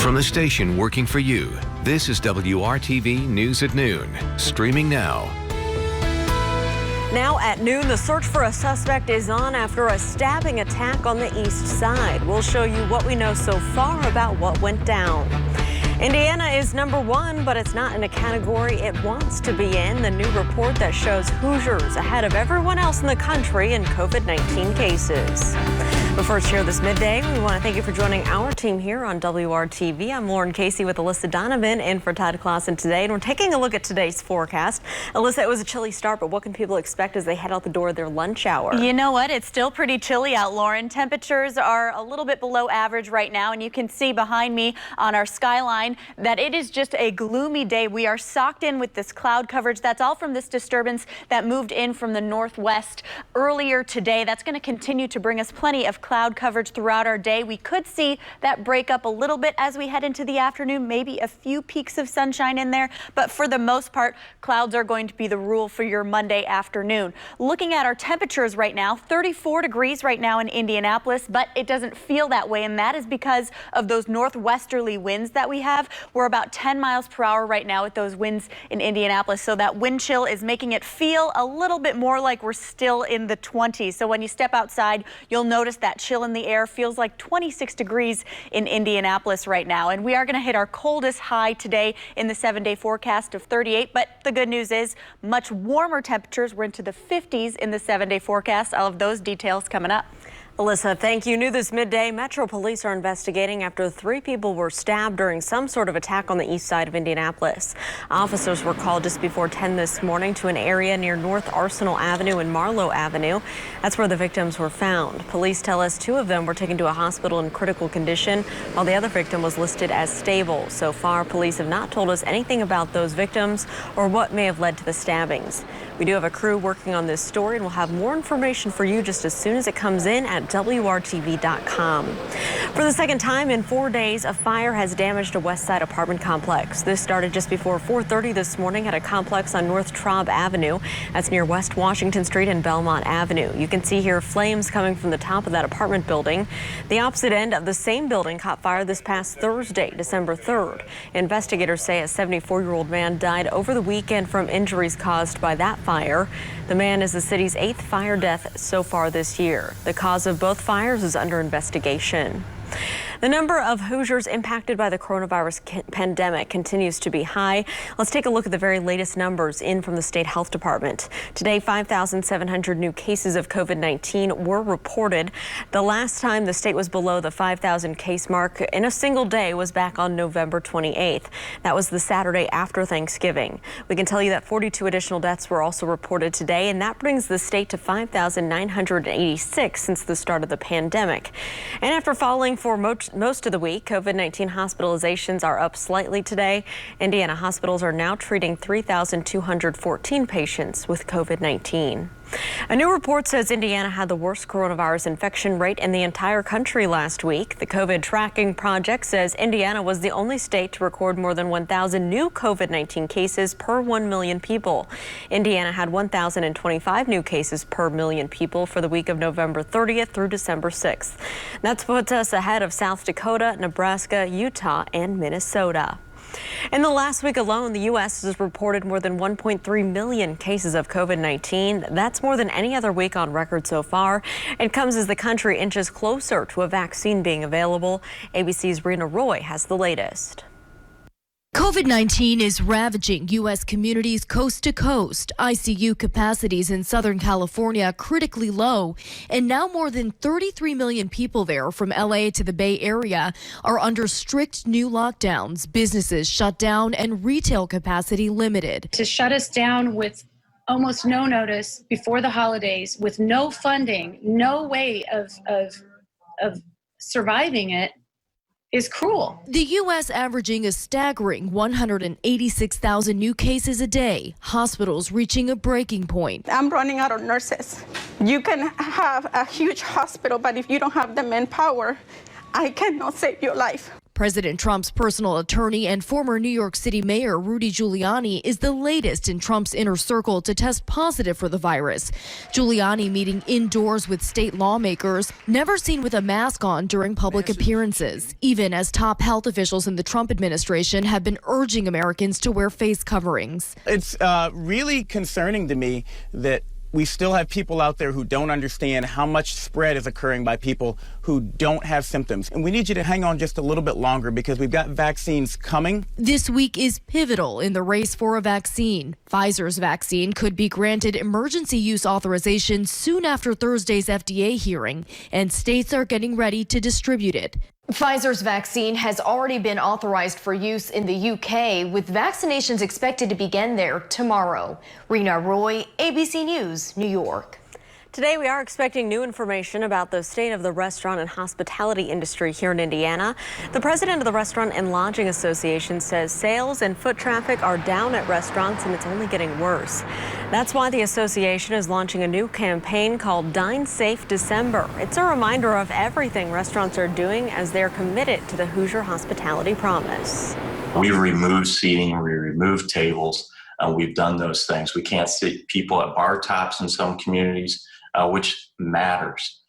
From the station working for you, this is WRTV News at Noon, streaming now. Now at noon, the search for a suspect is on after a stabbing attack on the east side. We'll show you what we know so far about what went down. Indiana is #1, but it's not in a category it wants to be in. The new report that shows Hoosiers ahead of everyone else in the country in COVID-19 cases. But first, here this midday, we want to thank you for joining our team here on WRTV. I'm Lauren Casey with Alyssa Donovan in for Todd Clausen today, and we're taking a look at today's forecast. Alyssa, it was a chilly start, but what can people expect as they head out the door of their lunch hour? You know what? It's still pretty chilly out, Lauren. Temperatures are a little bit below average right now, and you can see behind me on our skyline that it is just a gloomy day. We are socked in with this cloud coverage. That's all from this disturbance that moved in from the northwest earlier today. That's going to continue to bring us plenty of cloud coverage throughout our day. We could see that break up a little bit as we head into the afternoon, maybe a few peaks of sunshine in there, but for the most part, clouds are going to be the rule for your Monday afternoon. Looking at our temperatures right now, 34 degrees right now in Indianapolis, but it doesn't feel that way, and that is because of those northwesterly winds that we have. We're about 10 miles per hour right now with those winds in Indianapolis, so that wind chill is making it feel a little bit more like we're still in the 20s. So when you step outside, you'll notice that chill in the air. Feels like 26 degrees in Indianapolis right now, and we are going to hit our coldest high today in the 7-day forecast of 38, but the good news is much warmer temperatures. We're into the 50s in the 7-day forecast. All of those details coming up. Alyssa, thank you. New this midday, Metro Police are investigating after 3 people were stabbed during some sort of attack on the east side of Indianapolis. Officers were called just before 10 this morning to an area near North Arsenal Avenue and Marlowe Avenue. That's where the victims were found. Police tell us 2 of them were taken to a hospital in critical condition, while the other victim was listed as stable. So far, police have not told us anything about those victims or what may have led to the stabbings. We do have a crew working on this story, and we'll have more information for you just as soon as it comes in at WRTV.com. For the second time in 4 days, a fire has damaged a West Side apartment complex. This started just before 4:30 this morning at a complex on North Traub Avenue. That's near West Washington Street and Belmont Avenue. You can see here flames coming from the top of that apartment building. The opposite end of the same building caught fire this past Thursday, December 3rd. Investigators say a 74-year-old man died over the weekend from injuries caused by that fire. The man is the city's 8th fire death so far this year. The cause of both fires is under investigation. The number of Hoosiers impacted by the coronavirus pandemic continues to be high. Let's take a look at the very latest numbers in from the state health department. Today, 5,700 new cases of COVID-19 were reported. The last time the state was below the 5,000 case mark in a single day was back on November 28th. That was the Saturday after Thanksgiving. We can tell you that 42 additional deaths were also reported today, and that brings the state to 5,986 since the start of the pandemic. And after falling for most of the week, COVID-19 hospitalizations are up slightly today. Indiana hospitals are now treating 3,214 patients with COVID-19. A new report says Indiana had the worst coronavirus infection rate in the entire country last week. The COVID tracking project says Indiana was the only state to record more than 1,000 new COVID-19 cases per 1 million people. Indiana had 1,025 new cases per million people for the week of November 30th through December 6th. That puts us ahead of South Dakota, Nebraska, Utah, and Minnesota. In the last week alone, the U.S. has reported more than 1.3 million cases of COVID-19. That's more than any other week on record so far. It comes as the country inches closer to a vaccine being available. ABC's Rena Roy has the latest. COVID-19 is ravaging U.S. communities coast to coast. ICU capacities in Southern California critically low, and now more than 33 million people there from L.A. to the Bay Area are under strict new lockdowns, businesses shut down, and retail capacity limited. To shut us down with almost no notice before the holidays, with no funding, no way of surviving it, is cruel. The U.S. averaging a staggering 186,000 new cases a day, hospitals reaching a breaking point. I'm running out of nurses. You can have a huge hospital, but if you don't have the manpower, I cannot save your life. President Trump's personal attorney and former New York City Mayor Rudy Giuliani is the latest in Trump's inner circle to test positive for the virus. Giuliani meeting indoors with state lawmakers, never seen with a mask on during public appearances, even as top health officials in the Trump administration have been urging Americans to wear face coverings. It's really concerning to me that we still have people out there who don't understand how much spread is occurring by people who don't have symptoms. And we need you to hang on just a little bit longer because we've got vaccines coming. This week is pivotal in the race for a vaccine. Pfizer's vaccine could be granted emergency use authorization soon after Thursday's FDA hearing, and states are getting ready to distribute it. Pfizer's vaccine has already been authorized for use in the UK, with vaccinations expected to begin there tomorrow. Rena Roy, ABC News, New York. Today, we are expecting new information about the state of the restaurant and hospitality industry here in Indiana. The president of the Restaurant and Lodging Association says sales and foot traffic are down at restaurants and it's only getting worse. That's why the association is launching a new campaign called Dine Safe December. It's a reminder of everything restaurants are doing as they're committed to the Hoosier hospitality promise. We removed seating, we removed tables, we've done those things. We can't see people at bar tops in some communities. Which matters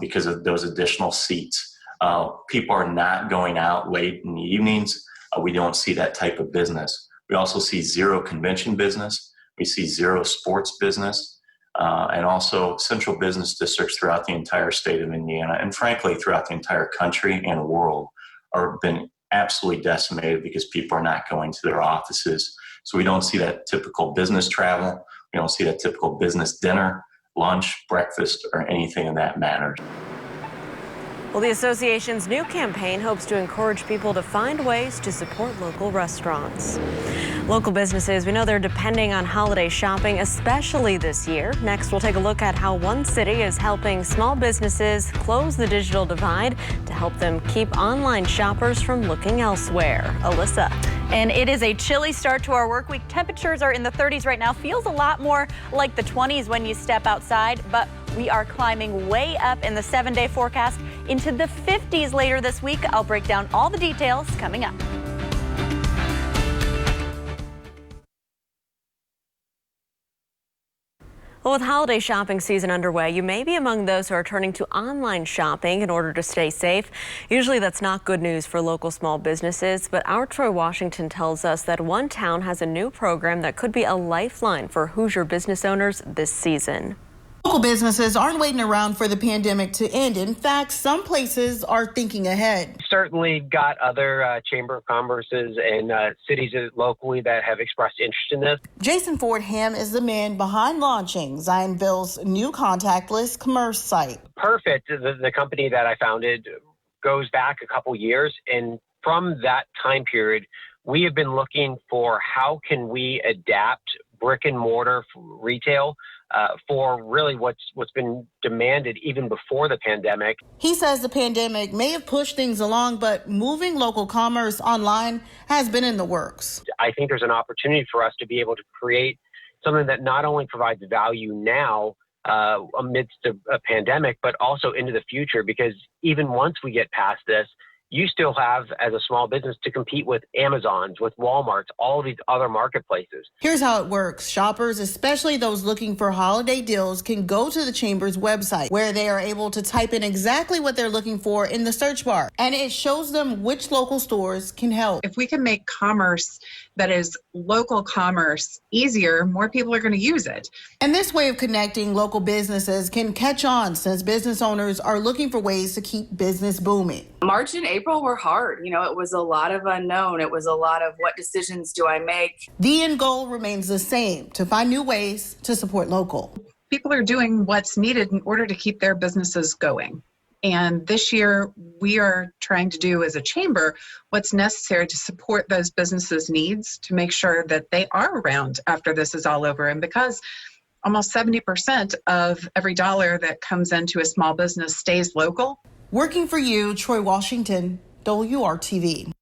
because of those additional seats. People are not going out late in the evenings. We don't see that type of business. We also see zero convention business. We see zero sports business, and also central business districts throughout the entire state of Indiana, and frankly, throughout the entire country and world, are been absolutely decimated because people are not going to their offices. So we don't see that typical business travel. We don't see that typical business dinner, lunch, breakfast, or anything of that matter. Well, the association's new campaign hopes to encourage people to find ways to support local restaurants. Local businesses, we know they're depending on holiday shopping, especially this year. Next, we'll take a look at how one city is helping small businesses close the digital divide to help them keep online shoppers from looking elsewhere. Alyssa. And it is a chilly start to our work week. Temperatures are in the 30s right now. Feels a lot more like the 20s when you step outside, but we are climbing way up in the 7-day forecast into the 50s later this week. I'll break down all the details coming up. Well, with holiday shopping season underway, you may be among those who are turning to online shopping in order to stay safe. Usually that's not good news for local small businesses, but our Troy Washington tells us that one town has a new program that could be a lifeline for Hoosier business owners this season. Local businesses aren't waiting around for the pandemic to end. In fact, some places are thinking ahead. Certainly got other Chamber of Commerces and cities locally that have expressed interest in this. Jason Fordham is the man behind launching Zionville's new contactless commerce site. Perfect, the company that I founded, goes back a couple years, and from that time period, we have been looking for how can we adapt brick and mortar retail for really what's been demanded even before the pandemic. He says the pandemic may have pushed things along, but moving local commerce online has been in the works. I think there's an opportunity for us to be able to create something that not only provides value now amidst a pandemic, but also into the future, because even once we get past this, you still have, as a small business, to compete with Amazons, with Walmarts, all these other marketplaces. Here's how it works. Shoppers, especially those looking for holiday deals, can go to the Chamber's website where they are able to type in exactly what they're looking for in the search bar, and it shows them which local stores can help. If we can make commerce that is local commerce easier, more people are going to use it. And this way of connecting local businesses can catch on since business owners are looking for ways to keep business booming. March and April were hard. You know, it was a lot of unknown. It was a lot of what decisions do I make? The end goal remains the same, to find new ways to support local. People are doing what's needed in order to keep their businesses going. And this year, we are trying to do as a chamber what's necessary to support those businesses' needs to make sure that they are around after this is all over. And because almost 70% of every dollar that comes into a small business stays local. Working for you, Troy Washington, WRTV.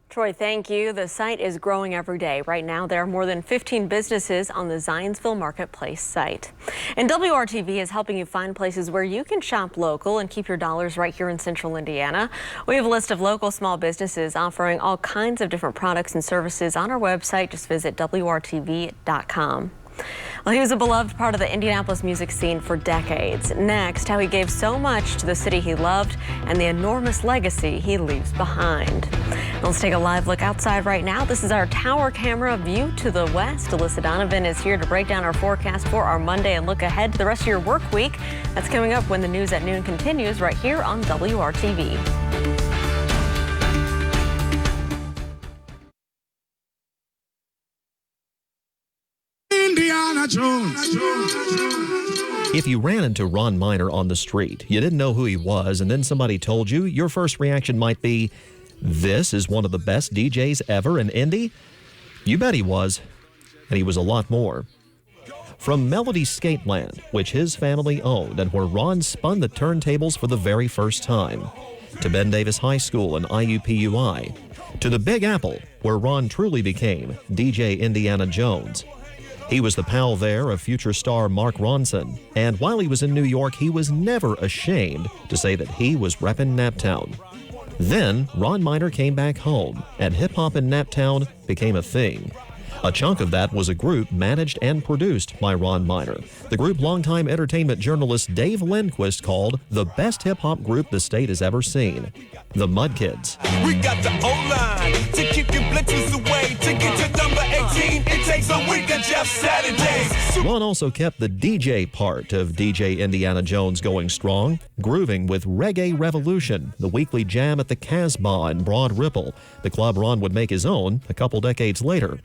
Troy, thank you. The site is growing every day. Right now, there are more than 15 businesses on the Zionsville Marketplace site. And WRTV is helping you find places where you can shop local and keep your dollars right here in Central Indiana. We have a list of local small businesses offering all kinds of different products and services on our website. Just visit WRTV.com. Well, he was a beloved part of the Indianapolis music scene for decades. Next, how he gave so much to the city he loved and the enormous legacy he leaves behind. Let's take a live look outside right now. This is our tower camera view to the west. Alyssa Donovan is here to break down our forecast for our Monday and look ahead to the rest of your work week. That's coming up when the news at noon continues right here on WRTV. Indiana Jones. If you ran into Ron Miner on the street, you didn't know who he was, and then somebody told you, your first reaction might be, this is one of the best DJs ever in Indy? You bet he was, and he was a lot more. From Melody Skateland, which his family owned and where Ron spun the turntables for the very first time, to Ben Davis High School and IUPUI, to the Big Apple, where Ron truly became DJ Indiana Jones. He was the pal there of future star Mark Ronson, and while he was in New York, he was never ashamed to say that he was reppin' Naptown. Then, Ron Miner came back home, and hip-hop in Naptown became a thing. A chunk of that was a group managed and produced by Ron Miner. The group longtime entertainment journalist Dave Lindquist called the best hip-hop group the state has ever seen, the Mud Kids. We got the O-line to keep your blitzes away. To get to number 18, it takes a week of just Saturdays. Ron also kept the DJ part of DJ Indiana Jones going strong, grooving with Reggae Revolution, the weekly jam at the Casbah in Broad Ripple, the club Ron would make his own a couple decades later.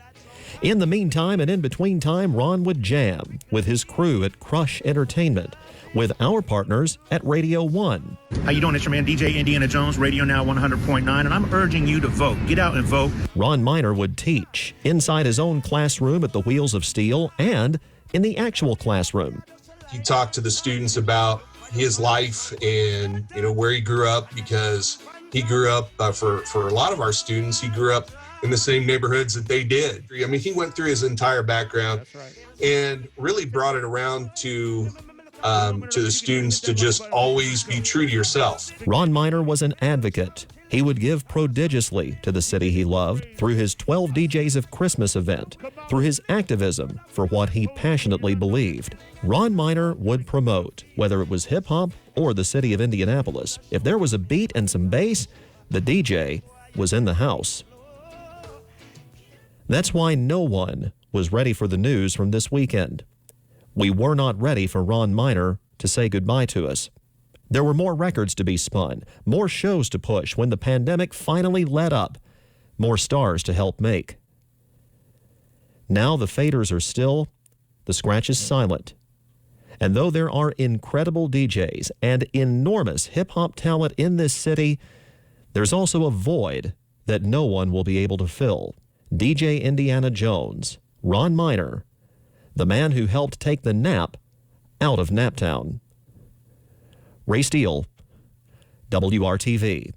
In the meantime and in between time, Ron would jam with his crew at Crush Entertainment, with our partners at Radio 1. How you doing? It's your man DJ Indiana Jones, Radio Now 100.9, and I'm urging you to vote. Get out and vote. Ron Miner would teach inside his own classroom at the Wheels of Steel and in the actual classroom. He talked to the students about his life and where he grew up, because he grew up for a lot of our students. He grew up in the same neighborhoods that they did. I mean, he went through his entire background and really brought it around to the students to just always be true to yourself. Ron Miner was an advocate. He would give prodigiously to the city he loved through his 12 DJs of Christmas event, through his activism for what he passionately believed. Ron Miner would promote, whether it was hip-hop or the city of Indianapolis. If there was a beat and some bass, the DJ was in the house. That's why no one was ready for the news from this weekend. We were not ready for Ron Miner to say goodbye to us. There were more records to be spun, more shows to push when the pandemic finally let up, more stars to help make. Now the faders are still, the scratch is silent. And though there are incredible DJs and enormous hip-hop talent in this city, there's also a void that no one will be able to fill. DJ Indiana Jones, Ron Miner, the man who helped take the nap out of Naptown. Ray Steele, WRTV.